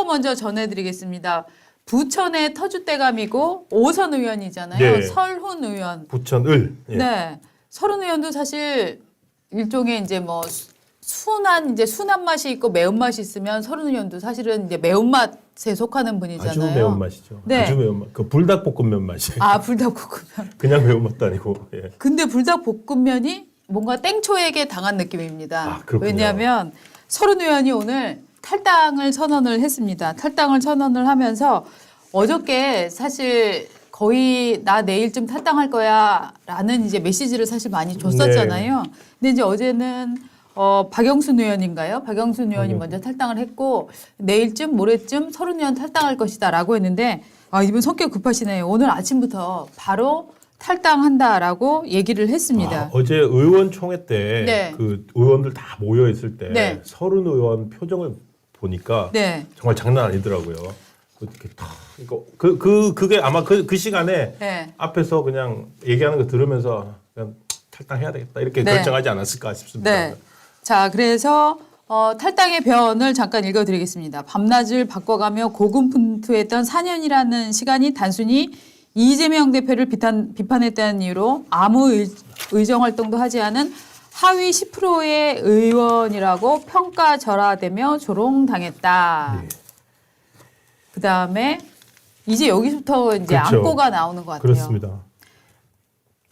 먼저 전해드리겠습니다. 부천의 터줏대감이고 오선 의원이잖아요. 네. 설훈 의원. 부천을. 예. 네. 설훈 의원도 사실 일종의 이제 뭐 순한 맛이 있고 매운맛이 있으면 설훈 의원도 사실은 이제 매운맛에 속하는 분이잖아요. 아주 매운맛이죠. 네. 아주 매운맛. 그 불닭볶음면 맛이. 아, 불닭볶음면. 그냥 매운맛도 아니고. 예. 근데 불닭볶음면이 뭔가 땡초에게 당한 느낌입니다. 아, 그렇군요. 왜냐하면 설훈 의원이 오늘 탈당을 선언을 했습니다. 탈당을 선언을 하면서 어저께 사실 거의 나 내일쯤 탈당할 거야 라는 이제 메시지를 사실 많이 줬었잖아요. 네. 근데 이제 어제는 박영순 의원인가요? 박영순 의원이 먼저 탈당을 했고 내일쯤 모레쯤 설훈 의원 탈당할 것이다 라고 했는데 아, 이분 성격 급하시네요. 오늘 아침부터 바로 탈당한다라고 얘기를 했습니다. 아, 어제 의원총회 때 네. 그 의원들 다 모여 있을 때 네. 설훈 의원 표정을 보니까 네. 정말 장난 아니더라고요. 이렇게 탁 이거 그게 아마 그 시간에 네. 앞에서 그냥 얘기하는 거 들으면서 그냥 탈당해야 되겠다 이렇게 네. 결정하지 않았을까 싶습니다. 네. 자, 그래서 탈당의 변을 잠깐 읽어드리겠습니다. 밤낮을 바꿔가며 고군분투했던 4년이라는 시간이 단순히 이재명 대표를 비판했다는 이유로 아무 의정 활동도 하지 않은 하위 10%의 의원이라고 평가절하되며 조롱당했다. 네. 그 다음에 이제 여기서부터 이제 그렇죠. 안고가 나오는 것 같아요. 그렇습니다.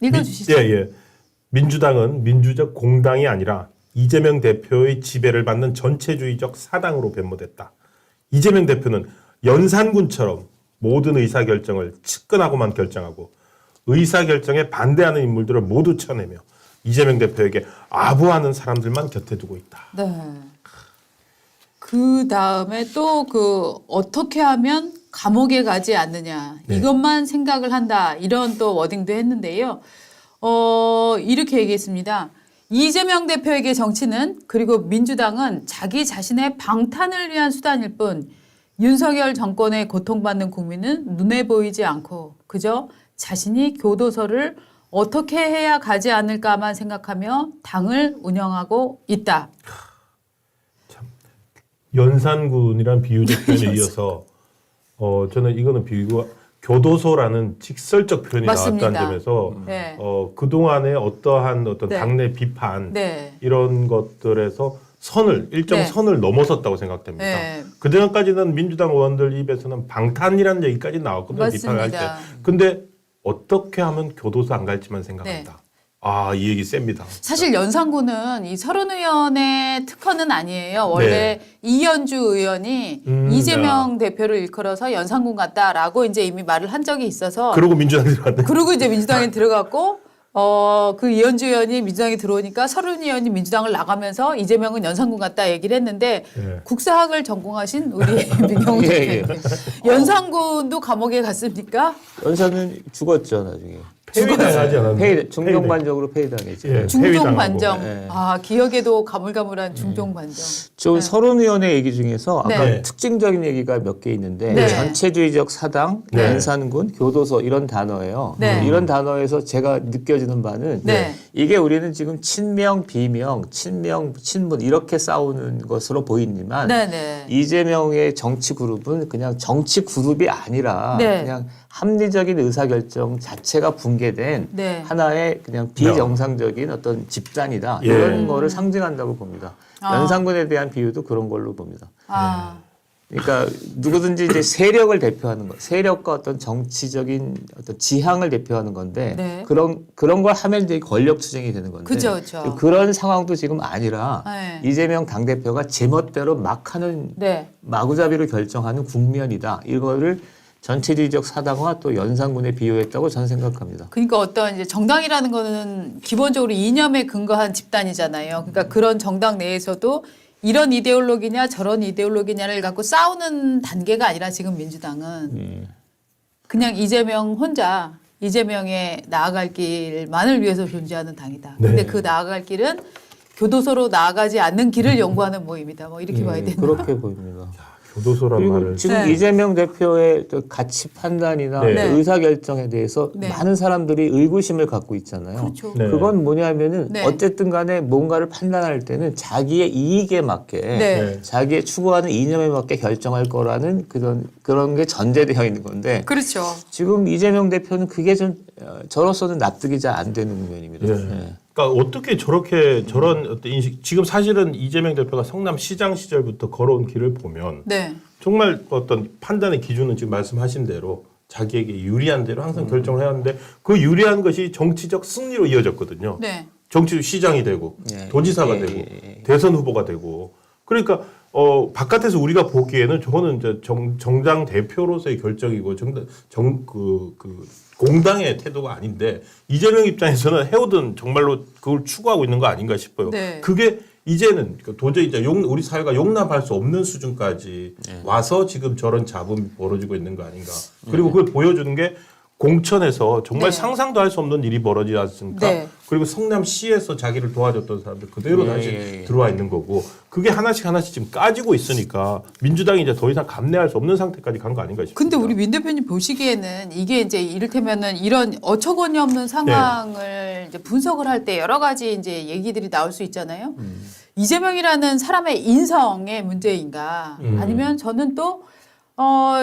읽어주시죠. 예. 민주당은 민주적 공당이 아니라 이재명 대표의 지배를 받는 전체주의적 사당으로 변모됐다. 이재명 대표는 연산군처럼 모든 의사결정을 측근하고만 결정하고 의사결정에 반대하는 인물들을 모두 쳐내며 이재명 대표에게 아부하는 사람들만 곁에 두고 있다. 네. 그 다음에 또 어떻게 하면 감옥에 가지 않느냐 네. 이것만 생각을 한다 이런 또 워딩도 했는데요. 이렇게 얘기했습니다. 이재명 대표에게 정치는 그리고 민주당은 자기 자신의 방탄을 위한 수단일 뿐 윤석열 정권의 고통받는 국민은 눈에 보이지 않고 그저 자신이 교도소를 어떻게 해야 가지 않을까만 생각하며 당을 운영하고 있다. 연산군이란 비유적 표현에 이어서 저는 이거는 비유가 교도소라는 직설적 표현이 맞습니다. 나왔다는 점에서 네. 그동안의 어떠한 어떤 네. 당내 비판 네. 이런 것들에서 일정 네. 선을 넘어섰다고 생각됩니다. 네. 그전까지는 민주당 의원들 입에서는 방탄이라는 얘기까지 나왔거든요. 비판을 할 때. 맞습니다. 근데 어떻게 하면 교도소 안 갈지만 생각한다. 네. 아, 이 얘기 셉니다. 사실 연산군은 이 설훈 의원의 특허는 아니에요. 원래 네. 이현주 의원이 이재명 대표를 일컬어서 연산군 같다라고 이제 이미 말을 한 적이 있어서 그러고 민주당이 들어갔네. 그리고 이제 민주당에 들어갔고 그 이현주 의원이 민주당에 들어오니까 설훈 의원이 민주당을 나가면서 이재명은 연산군 같다 얘기를 했는데 네. 국사학을 전공하신 우리 민경훈 예, 대표님 예. 연산군도 감옥에 갔습니까? 연산은 죽었죠 나중에. 폐위당하지 않았나요? 중종반적으로 폐위당했죠. 예. 중종 폐위당하고. 반정. 네. 아 기억에도 가물가물한 중종 반정. 저 네. 설훈 의원의 얘기 중에서 아까 네. 특징적인 얘기가 몇 개 있는데 네. 전체주의적 사당, 네. 연산군, 교도소 이런 단어예요. 네. 이런 단어에서 제가 느껴지는 바는 네. 이게 우리는 지금 친명, 비명, 친명, 친문 이렇게 싸우는 것으로 보이지만 네네. 이재명의 정치 그룹은 그냥 정치 그룹이 아니라 네. 그냥 합리적인 의사결정 자체가 붕괴된 네. 하나의 그냥 비정상적인 어떤 집단이다. 예. 이런 거를 상징한다고 봅니다. 아. 연산군에 대한 비유도 그런 걸로 봅니다. 아. 그러니까 누구든지 이제 세력을 대표하는 것, 세력과 어떤 정치적인 어떤 지향을 대표하는 건데 네. 그런 걸 하면 이제 권력 투쟁이 되는 건데 그죠, 그죠. 그런 상황도 지금 아니라 네. 이재명 당대표가 제멋대로 막 하는 네. 마구잡이로 결정하는 국면이다. 이거를 전체주의적 사당과 또 연산군에 비유했다고 저는 생각합니다. 그러니까 어떤 이제 정당이라는 거는 기본적으로 이념에 근거한 집단이잖아요. 그러니까 그런 정당 내에서도 이런 이데올로기냐 저런 이데올로기냐를 갖고 싸우는 단계가 아니라 지금 민주당은 그냥 이재명 혼자 이재명의 나아갈 길만을 위해서 존재하는 당이다. 근데 네. 그 나아갈 길은 교도소로 나아가지 않는 길을 연구하는 모임이다. 뭐 이렇게 봐야 되나? 그렇게 보입니다. 교도소란 그리고 말을 지금 네. 이재명 대표의 또 가치 판단이나 네. 네. 의사 결정에 대해서 네. 많은 사람들이 의구심을 갖고 있잖아요. 그렇죠. 네. 그건 뭐냐면은 네. 어쨌든 간에 뭔가를 판단할 때는 자기의 이익에 맞게 네. 자기의 추구하는 이념에 맞게 결정할 거라는 그런 게 전제되어 있는 건데 그렇죠. 지금 이재명 대표는 그게 좀 저로서는 납득이 잘 안 되는 면입니다. 예. 네. 그러니까 어떻게 저렇게 저런 어떤 인식 지금 사실은 이재명 대표가 성남시장 시절부터 걸어온 길을 보면 네. 정말 어떤 판단의 기준은 지금 말씀하신 대로 자기에게 유리한 대로 항상 결정을 해야 하는데 그 유리한 것이 정치적 승리로 이어졌거든요. 네. 정치 시장이 되고 예. 도지사가 예, 되고 예. 대선 후보가 되고 그러니까 바깥에서 우리가 보기에는 저거는 이제 정당 대표로서의 결정이고 공당의 태도가 아닌데 이재명 입장에서는 해오던 정말로 그걸 추구하고 있는 거 아닌가 싶어요. 네. 그게 이제는 도저히 이제 우리 사회가 용납할 수 없는 수준까지 와서 지금 저런 잡음이 벌어지고 있는 거 아닌가. 그리고 그걸 보여주는 게 공천에서 정말 네. 상상도 할 수 없는 일이 벌어지지 않습니까? 네. 그리고 성남시에서 자기를 도와줬던 사람들 그대로 다시 들어와 있는 거고 그게 하나씩 지금 까지고 있으니까 민주당이 이제 더 이상 감내할 수 없는 상태까지 간 거 아닌가 싶습니다. 근데 우리 민 대표님 보시기에는 이게 이제 이를테면은 이런 어처구니 없는 상황을 이제 분석을 할 때 여러 가지 이제 얘기들이 나올 수 있잖아요. 이재명이라는 사람의 인성의 문제인가 아니면 저는 또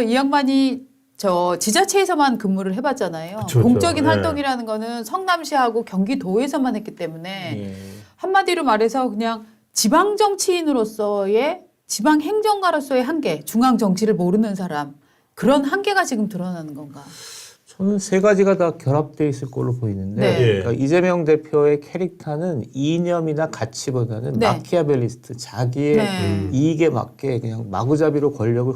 이 양반이 저 지자체에서만 근무를 해봤잖아요. 그쵸, 공적인 네. 활동이라는 거는 성남시하고 경기도에서만 했기 때문에 예. 한마디로 말해서 그냥 지방 정치인으로서의 지방 행정가로서의 한계, 중앙 정치를 모르는 사람 그런 한계가 지금 드러나는 건가? 저는 세 가지가 다 결합되어 있을 걸로 보이는데 네. 그러니까 이재명 대표의 캐릭터는 이념이나 가치보다는 네. 마키아벨리스트 자기의 네. 이익에 맞게 그냥 마구잡이로 권력을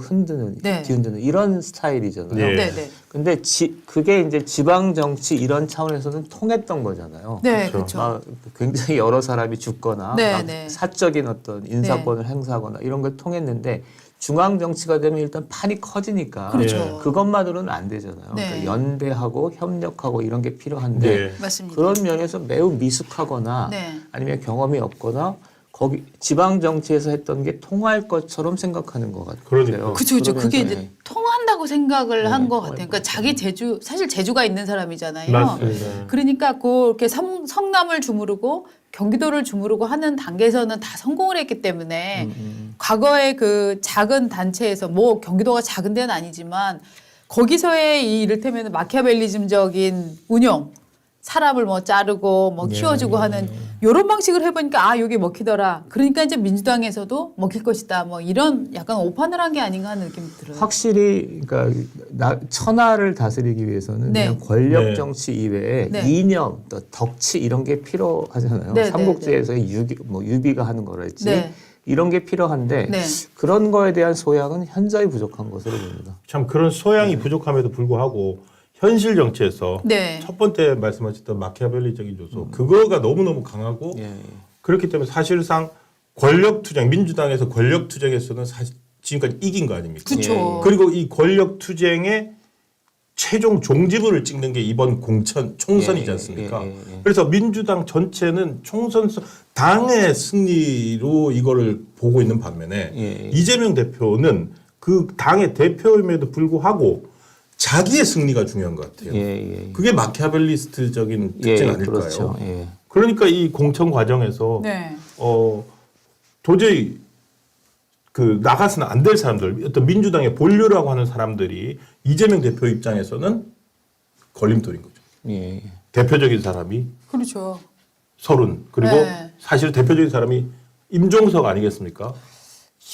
네. 뒤흔드는 이런 스타일이잖아요. 예. 네, 네, 근데 그게 이제 지방 정치 이런 차원에서는 통했던 거잖아요. 네, 그렇죠. 그렇죠. 막 굉장히 여러 사람이 죽거나 네, 막 네. 사적인 어떤 인사권을 행사하거나 이런 걸 통했는데 중앙 정치가 되면 일단 판이 커지니까 그렇죠. 그것만으로는 안 되잖아요. 네. 그러니까 연대하고 협력하고 이런 게 필요한데 네. 맞습니다. 그런 면에서 매우 미숙하거나 네. 아니면 경험이 없거나 거기 지방 정치에서 했던 게 통할 것처럼 생각하는 것 같아요. 그러니까. 그렇죠, 그렇죠. 그게 그러면서, 이제 통한다고 생각을 한 것 통할 같아요. 그러니까 자기 재주, 사실 재주가 있는 사람이잖아요. 맞습니다. 그러니까 그렇게 성남을 주무르고 경기도를 주무르고 하는 단계에서는 다 성공을 했기 때문에 과거에 그 작은 단체에서 뭐 경기도가 작은 데는 아니지만 거기서의 이 이를테면 마키아벨리즘적인 운영 사람을 뭐 자르고 뭐 키워주고 하는 이런 방식을 해보니까 아 여기 먹히더라. 그러니까 이제 민주당에서도 먹힐 것이다. 뭐 이런 약간 오판을 한 게 아닌가 하는 느낌이 들어요. 확실히 그러니까 천하를 다스리기 위해서는 네. 그냥 권력 네. 정치 이외에 네. 이념, 또 덕치 이런 게 필요하잖아요. 네, 삼국지에서의 유비가 하는 거랄지 네. 이런 게 필요한데 네. 그런 거에 대한 소양은 현저히 부족한 것으로 봅니다. 참 그런 소양이 부족함에도 불구하고 현실 정치에서 네. 첫 번째 말씀하셨던 마키아벨리적인 요소 그거가 너무너무 강하고 예. 그렇기 때문에 사실상 권력 투쟁 민주당에서 권력 투쟁에서는 사실 지금까지 이긴 거 아닙니까? 그렇죠. 그리고 이 권력 투쟁의 최종 종지부를 찍는 게 이번 총선이지 않습니까? 예. 그래서 민주당 전체는 총선 당의 승리로 이거를 보고 있는 반면에 예. 이재명 대표는 그 당의 대표임에도 불구하고 자기의 승리가 중요한 것 같아요. 예. 그게 마키아벨리스트적인 특징 아닐까요? 그렇죠. 예. 그러니까 이 공천 과정에서 네. 도저히 그 나가서는 안 될 사람들, 어떤 민주당의 본류라고 하는 사람들이 이재명 대표 입장에서는 걸림돌인 거죠. 예. 대표적인 사람이 그렇죠. 서른 그리고 네. 사실 대표적인 사람이 임종석 아니겠습니까?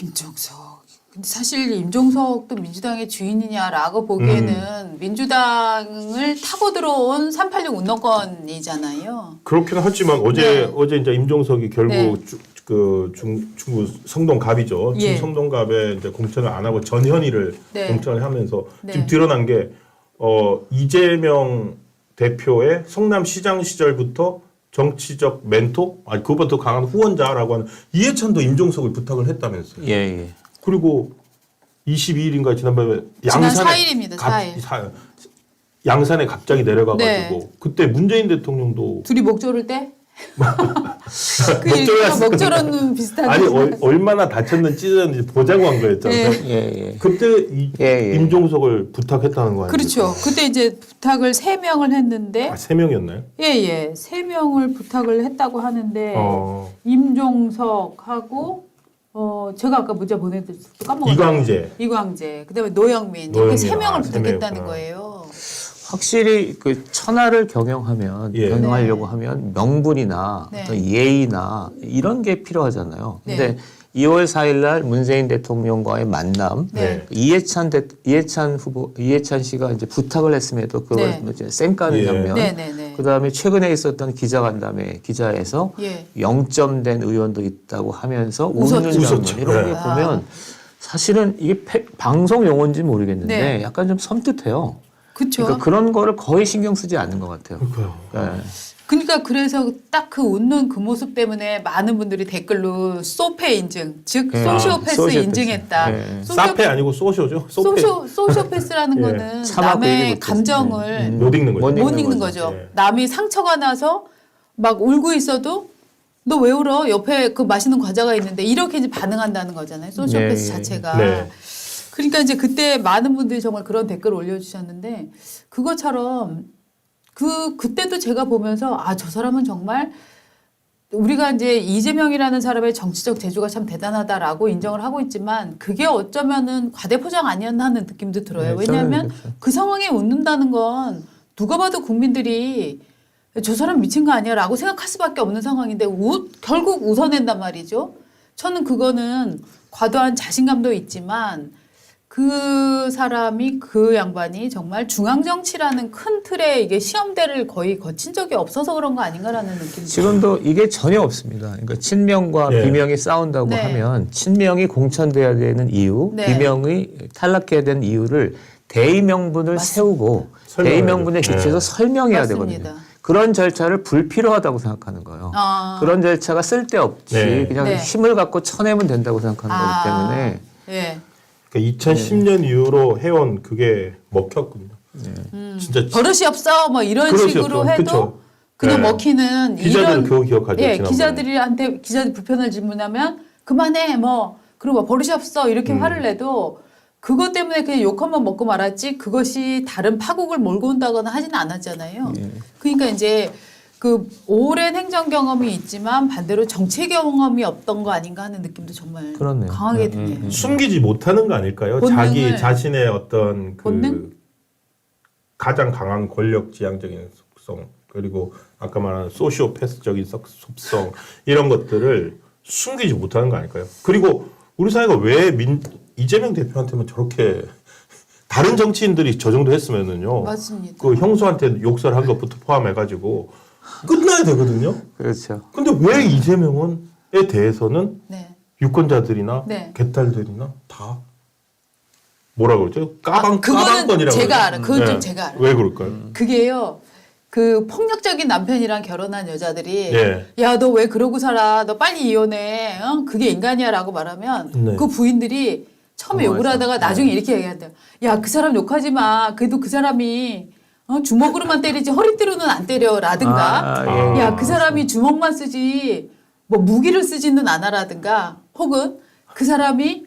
임종석. 근데 사실 임종석도 민주당의 주인이냐라고 보기에는 민주당을 타고 들어온 386 운동권이잖아요. 그렇긴 하지만 네. 어제 이제 임종석이 결국 네. 중구 성동갑이죠. 예. 중성동갑에 이제 공천을 안 하고 전현희를 네. 공천을 하면서 네. 지금 드러난 게 이재명 대표의 성남시장 시절부터 정치적 멘토, 아니 그것보다 더 강한 후원자라고 하는 이해찬도 임종석을 부탁을 했다면서요. 예. 그리고 22일인가 지난번에 지난 양산에 4일입니다. 4일. 양산에 갑자기 내려가가지고 네. 그때 문재인 대통령도 둘이 목 조를 때 그 일과 먹조론 비슷한. 아니 얼마나 다쳤는지 찢었는지 보자고 한 거였잖아요. 예. 예. 그때 예. 임종석을 부탁했다는 거 아니에요? 그렇죠. 그때 이제 부탁을 3명을 했는데 아, 3명이었나요? 예. 3명을 부탁을 했다고 하는데 임종석하고 제가 아까 문자 보내드렸을 때 까먹었어요. 이광재, 그다음에 노영민 이렇게 3명을 부탁했다는 거예요. 확실히 그 천하를 경영하면 예. 경영하려고 하면 명분이나 네. 어떤 예의나 이런 게 필요하잖아요. 네. 근데 2월 4일 날 문재인 대통령과의 만남, 네. 이해찬 씨가 이제 부탁을 했음에도 그걸 네. 이제 쌩까는 예. 장면. 네네네. 그다음에 최근에 있었던 기자간담회 기자에서 예. 0점 의원도 있다고 하면서 웃었죠. 웃는 장면 웃었죠. 이런 네. 게 보면 사실은 이게 방송 용어인지 모르겠는데 네. 약간 좀 섬뜩해요. 그렇죠. 그러니까 그런 거를 거의 신경 쓰지 않는 것 같아요. 그러니까요. 네. 그러니까 그래서 딱 그 웃는 그 모습 때문에 많은 분들이 댓글로 소페 인증, 즉 네. 소시오패스 소시오패스. 인증했다. 네. 사페 아니고 소쇼죠? 소페. 소시오패스라는 예. 거는 차마 그 얘기 남의 못했어요. 감정을 못 읽는 거죠. 못 읽는 거죠. 예. 남이 상처가 나서 막 울고 있어도 너 왜 울어? 옆에 그 맛있는 과자가 있는데 이렇게 이제 반응한다는 거잖아요. 소시오패스 네, 자체가. 네. 그러니까 이제 그때 많은 분들이 정말 그런 댓글을 올려주셨는데 그것처럼 그때도 제가 보면서 아, 저 사람은 정말 우리가 이제 이재명이라는 사람의 정치적 재주가 참 대단하다라고 인정을 하고 있지만 그게 어쩌면은 과대포장 아니었나 하는 느낌도 들어요. 네, 왜냐하면 저는 그렇죠. 그 상황에 웃는다는 건 누가 봐도 국민들이 저 사람 미친 거 아니야 라고 생각할 수밖에 없는 상황인데 결국 웃어낸단 말이죠. 저는 그거는 과도한 자신감도 있지만 그 사람이 그 양반이 정말 중앙정치라는 큰 틀에 이게 시험대를 거의 거친 적이 없어서 그런 거 아닌가라는 느낌이 지금도 이게 전혀 없습니다. 그러니까 친명과 네. 비명이 싸운다고 네. 하면 친명이 공천돼야 되는 이유, 네. 비명이 탈락해야 되는 이유를 대의명분을 세우고 설명해야 대의명분에 돼요. 기초해서 설명해야 맞습니다. 되거든요. 그런 절차를 불필요하다고 생각하는 거예요. 그런 절차가 쓸데없이 네. 그냥 네. 힘을 갖고 쳐내면 된다고 생각하는 거기 때문에 예. 그러니까 2010년 이후로 해온 그게 먹혔군요. 진짜 버릇이 없어 뭐 이런 그럴 수 식으로 없죠. 해도 그쵸. 그냥 네. 먹히는 기자들 이런 그거 기억하죠. 예, 지난번에. 기자들 불편을 질문하면 그만해 뭐 그리고 뭐 버릇이 없어 이렇게 화를 내도 그것 때문에 그냥 욕 한번 먹고 말았지 그것이 다른 파국을 몰고 온다거나 하지는 않았잖아요. 그러니까 이제 그 오랜 행정 경험이 있지만 반대로 정치 경험이 없던 거 아닌가 하는 느낌도 정말 그렇네요. 강하게 드네요. 숨기지 못하는 거 아닐까요? 본능을- 자기 자신의 어떤 그 본능? 가장 강한 권력지향적인 속성 그리고 아까 말한 소시오패스적인 속성 이런 것들을 숨기지 못하는 거 아닐까요? 그리고 우리 사회가 왜 이재명 대표한테만 저렇게 다른 정치인들이 저 정도 했으면은요. 맞습니다. 그 형수한테 욕설한 것부터 포함해가지고 끝나야 되거든요. 그렇죠. 근데 왜 이재명에 대해서는 네. 유권자들이나 네. 개딸들이나 다 뭐라 그러죠? 그거는 까방권이라고 제가 그러죠? 알아요. 그건 좀 제가 알아요. 왜 그럴까요? 그게요. 그 폭력적인 남편이랑 결혼한 여자들이 예. 야, 너 왜 그러고 살아? 너 빨리 이혼해. 어? 그게 인간이야라고 말하면 네. 그 부인들이 처음에 욕을 맞아. 하다가 나중에 이렇게 얘기한대요. 야, 그 사람 욕하지 마. 그래도 그 사람이 주먹으로만 때리지 허리띠로는 안 때려라든가. 예. 야, 그 사람이 주먹만 쓰지 뭐 무기를 쓰지는 않아라든가. 혹은 그 사람이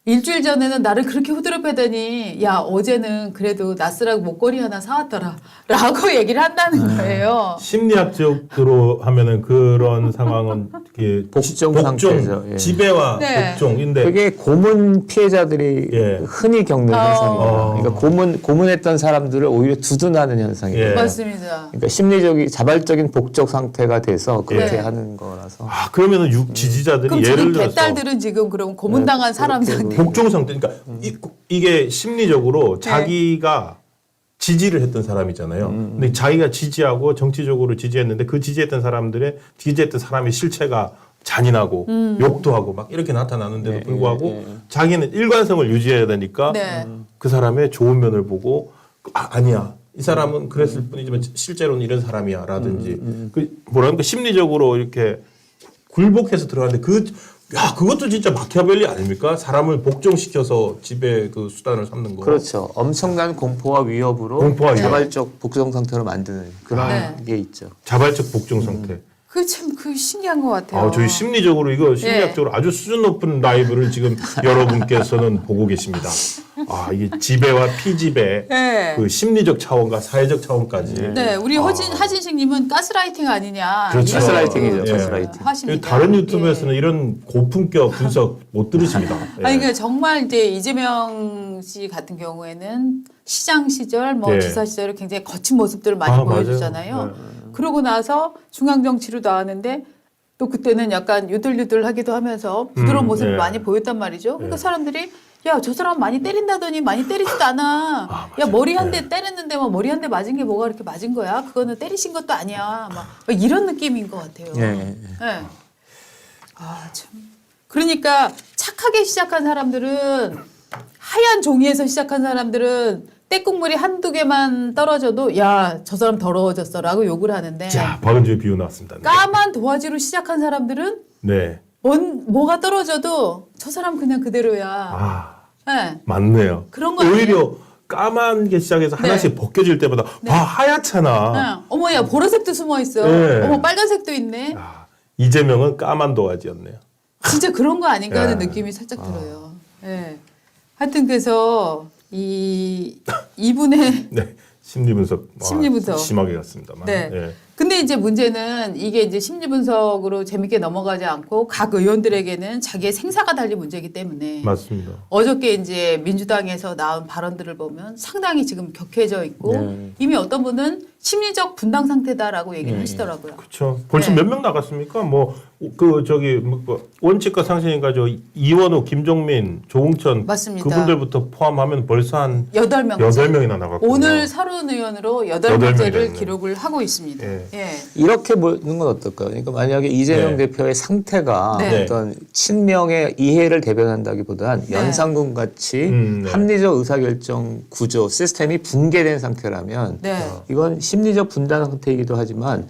일주일 전에는 나를 그렇게 후드려 패더니 야 어제는 그래도 나 쓰라고 목걸이 하나 사왔더라 라고 얘기를 한다는 거예요. 심리학적으로 하면은 그런 상황은 이게 복종 상태죠. 예. 지배와 네. 복종인데 그게 고문 피해자들이 예. 흔히 겪는 현상입니다. 그러니까 고문했던 사람들을 오히려 두둔하는 현상이에요. 예. 맞습니다. 그러니까 심리적인 자발적인 복적 상태가 돼서 그렇게 네. 하는 거라서. 아 그러면은 지지자들이 그럼 예를 지금 들어서 개딸들은 지금 그럼 고문당한 사람 상태. 복종 상태 그러니까 이게 심리적으로 네. 자기가 지지를 했던 사람이잖아요. 근데 자기가 지지하고 정치적으로 지지했는데 그 지지했던 사람의 실체가 잔인하고 욕도 하고 막 이렇게 나타나는데도 불구하고 자기는 일관성을 유지해야 되니까 네. 그 사람의 좋은 면을 보고 아니야. 이 사람은 그랬을 뿐이지만 실제로는 이런 사람이야라든지 그 뭐랄까 심리적으로 이렇게 굴복해서 들어가는데 그것도 진짜 마키아벨리 아닙니까? 사람을 복종시켜서 지배 그 수단을 삼는 거. 그렇죠. 엄청난 공포와 위협으로 공포와 위협. 자발적 복종 상태로 만드는 그런 네. 게 있죠. 자발적 복종 상태. 그 신기한 것 같아요. 저희 심리적으로 이거 심리학적으로 아주 수준 높은 라이브를 지금 여러분께서는 보고 계십니다. 이게 지배와 피지배, 네. 그 심리적 차원과 사회적 차원까지. 네, 우리 하진식님은 가스라이팅 아니냐. 그렇죠. 이런 가스라이팅이죠, 예. 가스라이팅. 하십니다. 다른 유튜브에서는 이런 고품격 분석 못 들으십니다. 예. 아니 그러니까 정말 이제 이재명 씨 같은 경우에는 시장 시절, 예. 지사 시절에 굉장히 거친 모습들을 많이 맞아요. 보여주잖아요. 네. 그러고 나서 중앙 정치로 나왔는데 또 그때는 약간 유들유들하기도 하면서 부드러운 모습을 예. 많이 보였단 말이죠. 그러니까 예. 사람들이 야, 저 사람 많이 때린다더니 많이 때리지도 않아. 야, 머리 한 대 때렸는데 막 머리 한 대 맞은 게 뭐가 그렇게 맞은 거야? 그거는 때리신 것도 아니야. 막 이런 느낌인 것 같아요. 예. 네. 참. 그러니까 착하게 시작한 사람들은 하얀 종이에서 시작한 사람들은 때국물이 한두 개만 떨어져도 야, 저 사람 더러워졌어라고 욕을 하는데 자, 박은주의 비유 나왔습니다. 네. 까만 도화지로 시작한 사람들은 네. 뭐가 떨어져도 저 사람 그냥 그대로야. 네. 맞네요. 그런 거 아니에요? 오히려 까만 게 시작해서 하나씩 벗겨질 때마다 하얗잖아. 네. 어머, 야, 보라색도 숨어 있어. 네. 어머, 빨간색도 있네. 이재명은 까만 도화지였네요. 진짜 그런 거 아닌가 하는 예. 느낌이 살짝 들어요. 예. 하여튼 그래서 이분의 네. 심리 분석. 심리 분석. 심하게 갔습니다만. 네. 예. 근데 이제 문제는 이게 이제 심리 분석으로 재밌게 넘어가지 않고 각 의원들에게는 자기의 생사가 달린 문제이기 때문에 맞습니다. 어저께 이제 민주당에서 나온 발언들을 보면 상당히 지금 격해져 있고 네. 이미 어떤 분은 심리적 분당 상태다라고 얘기를 하시더라고요. 그렇죠. 벌써 네. 몇 명 나갔습니까? 원칙과 상신인가 이원우, 김종민, 조홍천 맞습니다. 그분들부터 포함하면 벌써 한 8명. 8명이나 나갔고. 오늘 사론 의원으로 8명째를 됐네. 기록을 하고 있습니다. 예. 예. 이렇게 보는 건 어떨까요? 그러니까 만약에 이재명 네. 대표의 상태가 네. 어떤 친명의 이해를 대변한다기보단 네. 연상군 같이 네. 합리적 의사결정 구조 시스템이 붕괴된 상태라면 네. 이건 심리적 분단 상태이기도 하지만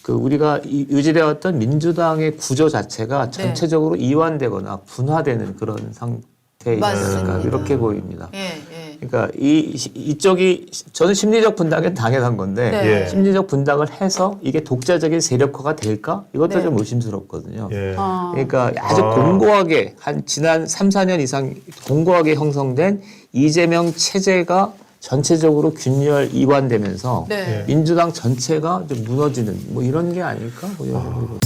우리가 유지되어 왔던 민주당의 구조 자체가 전체적으로 이완되거나 분화되는 그런 상태이지 않을까 맞습니다. 이렇게 보입니다. 예. 예. 그러니까 이쪽이 저는 심리적 분당은 당연한 건데 네. 예. 심리적 분당을 해서 이게 독자적인 세력화가 될까? 이것도 네. 좀 의심스럽거든요. 예. 그러니까 아주 공고하게 지난 3, 4년 이상 공고하게 형성된 이재명 체제가 전체적으로 균열 이완되면서 네. 민주당 전체가 좀 무너지는 이런 게 아닐까? 이런 생각이